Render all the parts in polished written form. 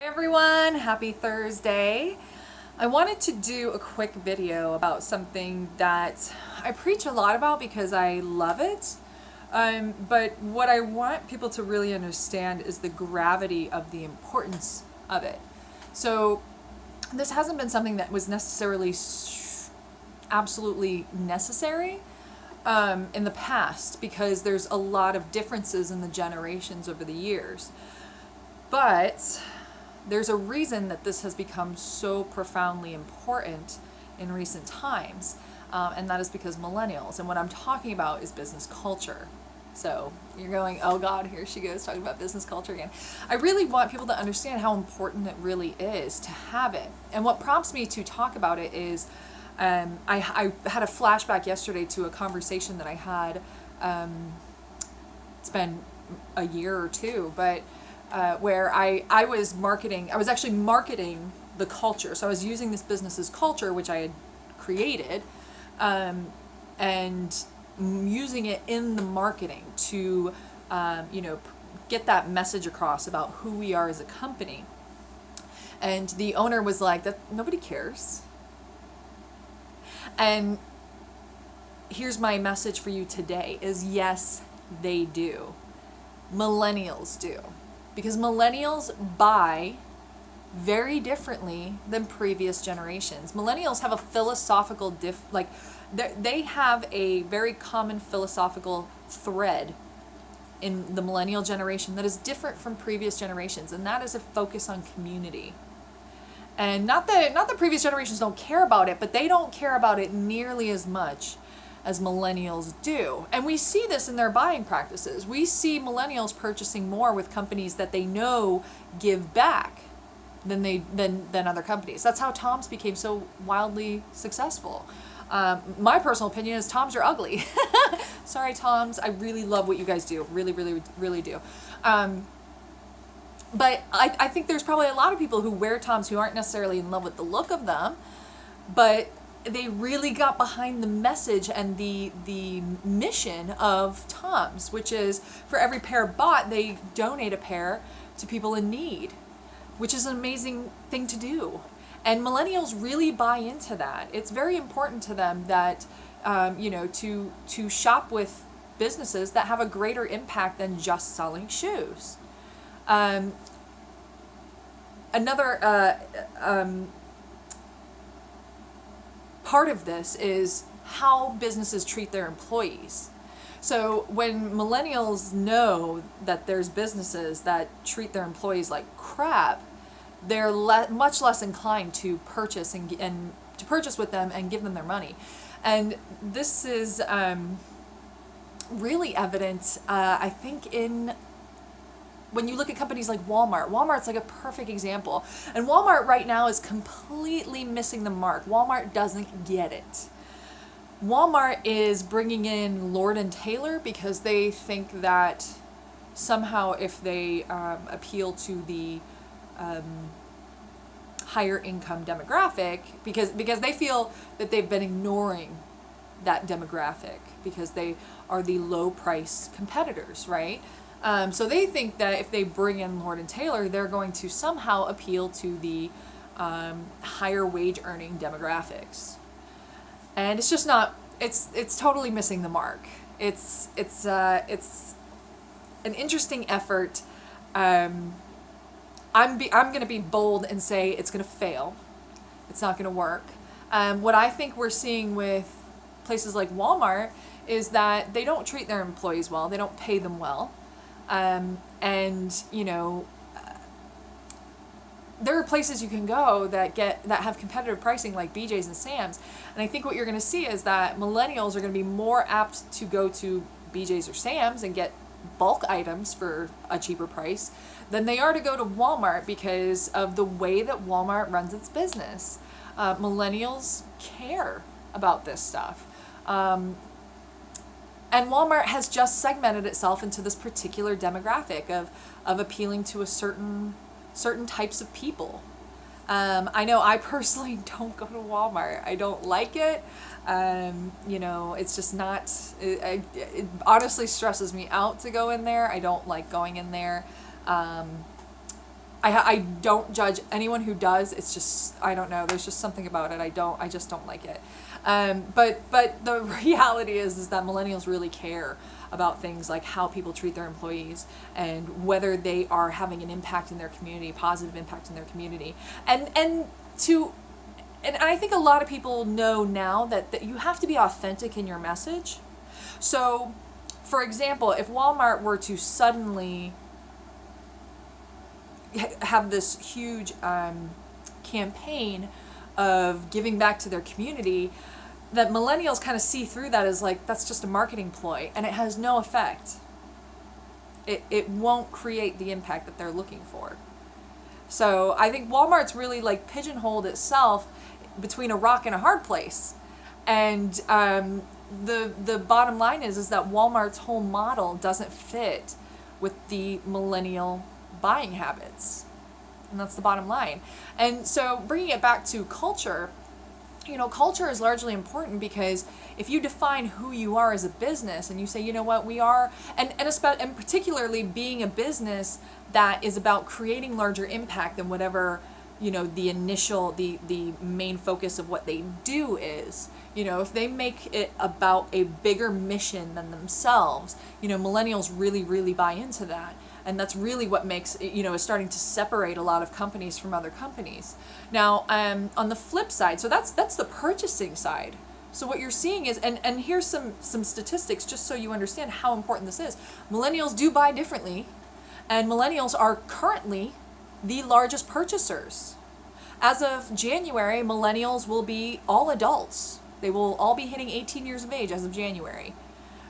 Hey everyone, happy Thursday. I wanted to do a quick video about something that I preach a lot about because I love it. But what I want people to really understand is the gravity of the importance of it. So this hasn't been something that was necessarily absolutely necessary in the past because there's a lot of differences in the generations over the years. But there's a reason that this has become so profoundly important in recent times, and that is because millennials. And what I'm talking about is business culture. So you're going, oh God, here she goes talking about business culture again. I really want people to understand how important it really is to have it. And what prompts me to talk about it is I had a flashback yesterday to a conversation that I had. It's been a year or two, but where I was actually marketing the culture. So I was using this business's culture, which I had created, and using it in the marketing to, get that message across about who we are as a company. And the owner was like, "That nobody cares." And here's my message for you today: is yes, they do. Millennials do. Because millennials buy very differently than previous generations. Millennials have a philosophical they have a very common philosophical thread in the millennial generation that is different from previous generations, and that is a focus on community. And not that previous generations don't care about it, but they don't care about it nearly as much as millennials do. And we see this in their buying practices. We see millennials purchasing more with companies that they know give back than other companies. That's how Tom's became so wildly successful. My personal opinion is Toms are ugly. Sorry, Toms. I really love what you guys do. Really, really, really do. But I think there's probably a lot of people who wear Toms who aren't necessarily in love with the look of them, but they really got behind the message and the mission of Tom's, which is for every pair bought, they donate a pair to people in need, which is an amazing thing to do. And millennials really buy into that. It's very important to them that, to shop with businesses that have a greater impact than just selling shoes. Another part of this is how businesses treat their employees. So when millennials know that there's businesses that treat their employees like crap, they're much less inclined to purchase and to purchase with them and give them their money. And this is really evident, I think, when you look at companies like Walmart. Walmart's like a perfect example. And Walmart right now is completely missing the mark. Walmart doesn't get it. Walmart is bringing in Lord and Taylor because they think that somehow if they appeal to the higher income demographic, because they feel that they've been ignoring that demographic because they are the low price competitors, right? So they think that if they bring in Lord and Taylor, they're going to somehow appeal to the higher wage earning demographics, and it's just not. It's totally missing the mark. It's an interesting effort. I'm going to be bold and say it's going to fail. It's not going to work. What I think we're seeing with places like Walmart is that they don't treat their employees well. They don't pay them well. There are places you can go that have competitive pricing like BJ's and Sam's, and I think what you're going to see is that millennials are going to be more apt to go to BJ's or Sam's and get bulk items for a cheaper price than they are to go to Walmart because of the way that Walmart runs its business. Millennials care about this stuff. And Walmart has just segmented itself into this particular demographic of appealing to a certain types of people. I know I personally don't go to Walmart. I don't like it. It's just not, it honestly stresses me out to go in there. I don't like going in there. I don't judge anyone who does. It's just, I don't know. There's just something about it. I just don't like it. But the reality is that millennials really care about things like how people treat their employees and whether they are having an impact in their community, positive impact in their community. And I think a lot of people know now that you have to be authentic in your message. So, for example, if Walmart were to suddenly have this huge campaign of giving back to their community, that millennials kind of see through that as like, that's just a marketing ploy, and it has no effect. It won't create the impact that they're looking for. So I think Walmart's really like pigeonholed itself between a rock and a hard place. And the bottom line is that Walmart's whole model doesn't fit with the millennial buying habits. And that's the bottom line. And so bringing it back to culture, culture is largely important because if you define who you are as a business and you say, you know what, we are, and particularly being a business that is about creating larger impact than whatever, the main focus of what they do is, if they make it about a bigger mission than themselves, millennials really, really buy into that. And that's really what makes, is starting to separate a lot of companies from other companies. Now, on the flip side, so that's the purchasing side. So what you're seeing is, and here's some statistics just so you understand how important this is. Millennials do buy differently, and millennials are currently the largest purchasers. As of January, millennials will be all adults. They will all be hitting 18 years of age as of January.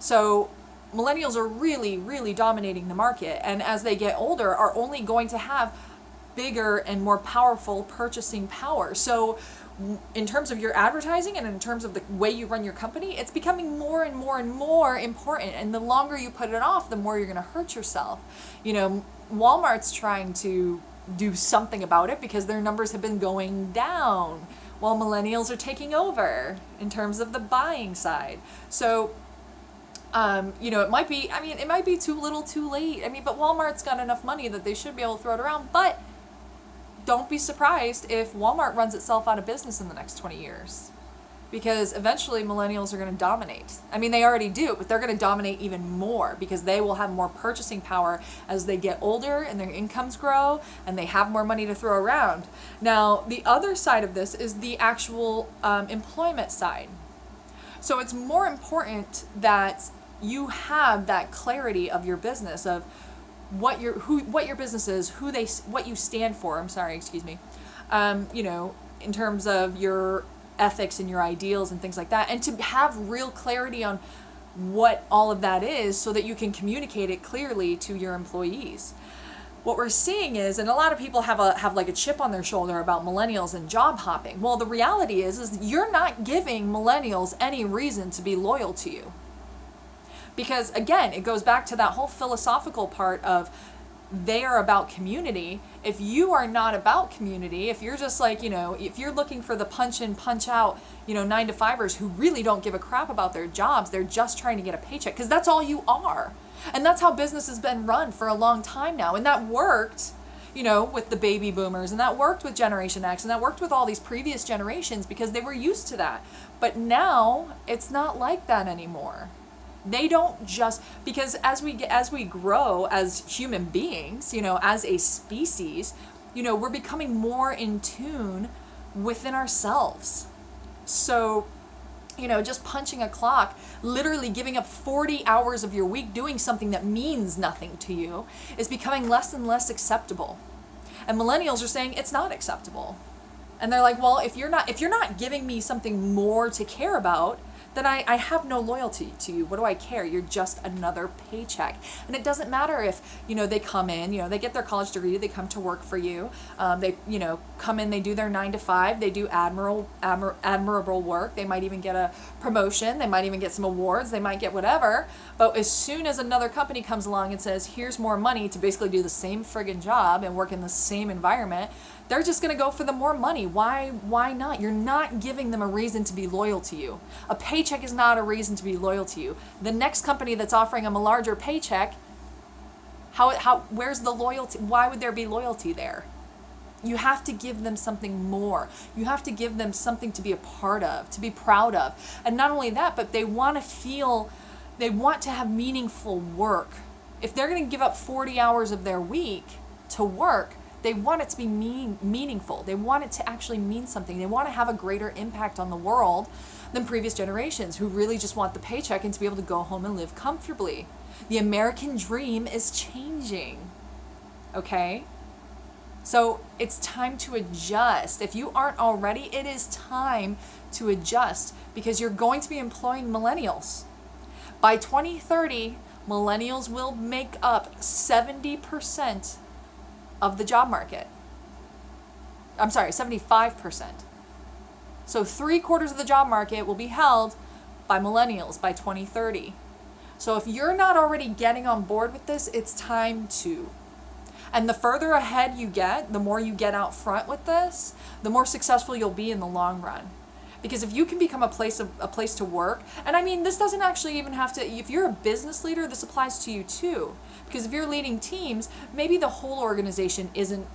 So millennials are really, really dominating the market, and as they get older are only going to have bigger and more powerful purchasing power. So in terms of your advertising and in terms of the way you run your company, it's becoming more and more and more important, and the longer you put it off, the more you're going to hurt yourself. Walmart's trying to do something about it because their numbers have been going down while millennials are taking over in terms of the buying side. So it might be too little too late. But Walmart's got enough money that they should be able to throw it around. But don't be surprised if Walmart runs itself out of business in the next 20 years. Because eventually millennials are going to dominate. They already do, but they're going to dominate even more because they will have more purchasing power as they get older and their incomes grow and they have more money to throw around. Now, the other side of this is the actual employment side. So it's more important that you have that clarity of your business, of what your business is, what you stand for. In terms of your ethics and your ideals and things like that, and to have real clarity on what all of that is so that you can communicate it clearly to your employees. What we're seeing is, and a lot of people have like a chip on their shoulder about millennials and job hopping. Well, the reality is you're not giving millennials any reason to be loyal to you. Because again, it goes back to that whole philosophical part of they are about community. If you are not about community, if you're just like, if you're looking for the punch in, punch out, 9-to-5ers who really don't give a crap about their jobs, they're just trying to get a paycheck, because that's all you are. And that's how business has been run for a long time now. And that worked, with the baby boomers, and that worked with Generation X, and that worked with all these previous generations because they were used to that. But now it's not like that anymore. They don't just, because as we grow as human beings, as a species, we're becoming more in tune within ourselves. So, just punching a clock, literally giving up 40 hours of your week doing something that means nothing to you is becoming less and less acceptable. And millennials are saying it's not acceptable. And they're like, well, if you're not giving me something more to care about, then I have no loyalty to you. What do I care? You're just another paycheck. And it doesn't matter if, they come in, they get their college degree, they come to work for you. They, come in, they do their 9-to-5, they do admirable work. They might even get a promotion. They might even get some awards. They might get whatever. But as soon as another company comes along and says, here's more money to basically do the same friggin' job and work in the same environment, they're just going to go for the more money. Why not? You're not giving them a reason to be loyal to you. A paycheck is not a reason to be loyal to you. The next company that's offering them a larger paycheck, Where's the loyalty? Why would there be loyalty there? You have to give them something more. You have to give them something to be a part of, to be proud of. And not only that, but they want to have meaningful work. If they're going to give up 40 hours of their week to work, they want it to be meaningful. They want it to actually mean something. They want to have a greater impact on the world than previous generations who really just want the paycheck and to be able to go home and live comfortably. The American dream is changing. Okay? So it's time to adjust. If you aren't already, it is time to adjust because you're going to be employing millennials. By 2030, millennials will make up 70% of the job market. I'm sorry, 75%. So 3/4 of the job market will be held by millennials by 2030. So if you're not already getting on board with this, it's time to. And the further ahead you get, the more you get out front with this, the more successful you'll be in the long run. Because if you can become a place to work, and I mean, this doesn't actually even have to, if you're a business leader, this applies to you too. Because if you're leading teams, maybe the whole organization isn't,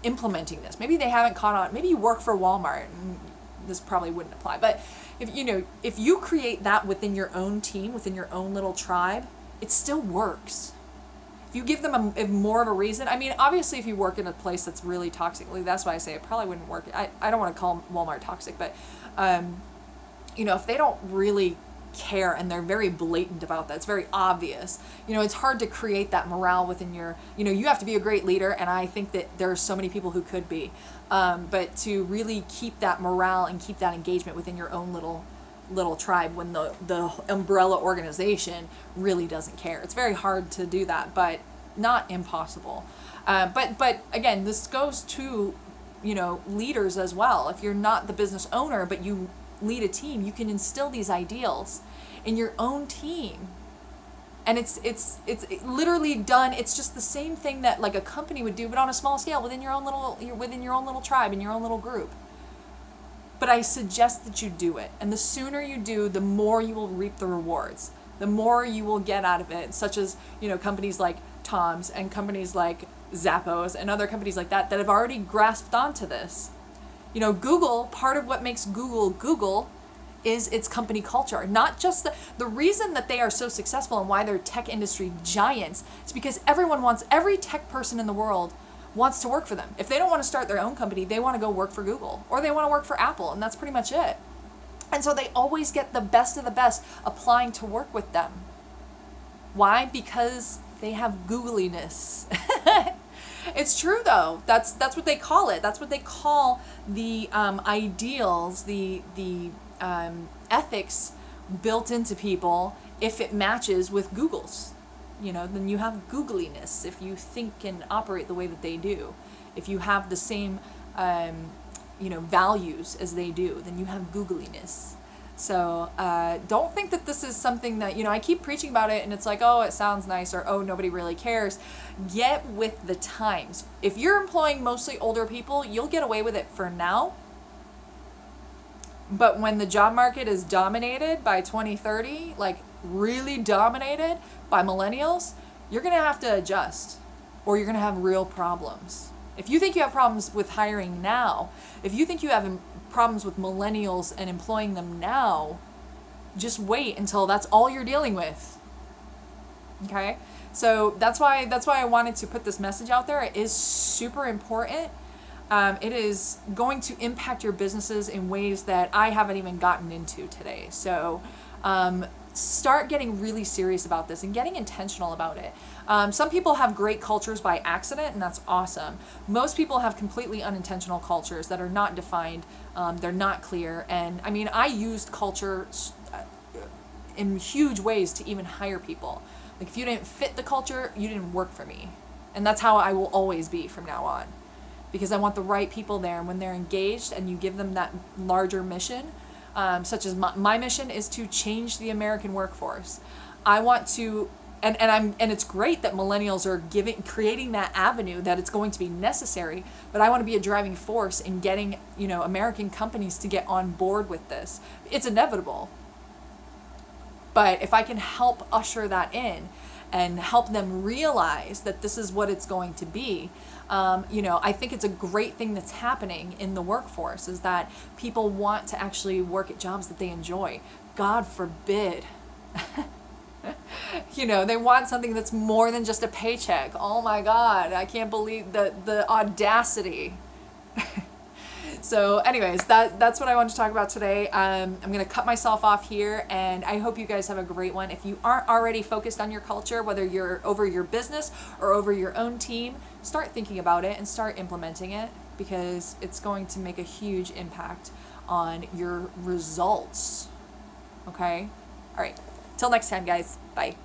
implementing this. Maybe they haven't caught on. Maybe you work for Walmart, and this probably wouldn't apply. But if you create that within your own team, within your own little tribe, it still works. If you give them more of a reason, I mean, obviously if you work in a place that's really toxic, that's why I say it probably wouldn't work. I don't want to call Walmart toxic, but, if they don't really care and they're very blatant about that, it's very obvious, it's hard to create that morale within your, you have to be a great leader, and I think that there are so many people who could be, but to really keep that morale and keep that engagement within your own little tribe when the umbrella organization really doesn't care. It's very hard to do that, but not impossible. But again, this goes to, leaders as well. If you're not the business owner, but you lead a team, you can instill these ideals in your own team. And it's literally done. It's just the same thing that like a company would do, but on a small scale within your own little tribe, in your own little group. But I suggest that you do it. And the sooner you do, the more you will reap the rewards. The more you will get out of it, such as, companies like Tom's and companies like Zappos and other companies like that have already grasped onto this. Google, part of what makes Google is its company culture. Not just the reason that they are so successful and why they're tech industry giants is because every tech person in the world wants to work for them. If they don't want to start their own company, they want to go work for Google or they want to work for Apple, and that's pretty much it. And so they always get the best of the best applying to work with them. Why? Because they have googliness. It's true though. That's what they call it. That's what they call the ideals, the ethics built into people if it matches with Google's. Then you have googliness if you think and operate the way that they do. If you have the same, values as they do, then you have googliness. So don't think that this is something that, I keep preaching about it and it's like, oh, it sounds nice, or oh, nobody really cares. Get with the times. If you're employing mostly older people, you'll get away with it for now. But when the job market is dominated by 2030, like really dominated by millennials, you're going to have to adjust or you're going to have real problems. If you think you have problems with hiring now, if you think you have problems with millennials and employing them now, just wait until that's all you're dealing with. Okay? So that's why I wanted to put this message out there. It is super important. It is going to impact your businesses in ways that I haven't even gotten into today. So start getting really serious about this and getting intentional about it. Some people have great cultures by accident, and that's awesome. Most people have completely unintentional cultures that are not defined. They're not clear. And I mean, I used culture in huge ways to even hire people. Like if you didn't fit the culture, you didn't work for me. And that's how I will always be from now on. Because I want the right people there, and when they're engaged and you give them that larger mission, such as my mission is to change the American workforce. I want to, and it's great that millennials are creating that avenue, that it's going to be necessary, but I want to be a driving force in getting, American companies to get on board with this. It's inevitable. But if I can help usher that in, and help them realize that this is what it's going to be. I think it's a great thing that's happening in the workforce is that people want to actually work at jobs that they enjoy. God forbid. They want something that's more than just a paycheck. Oh my God, I can't believe the audacity. So anyways, that's what I wanted to talk about today. I'm going to cut myself off here, and I hope you guys have a great one. If you aren't already focused on your culture, whether you're over your business or over your own team, start thinking about it and start implementing it, because it's going to make a huge impact on your results. Okay? All right. Till next time, guys. Bye.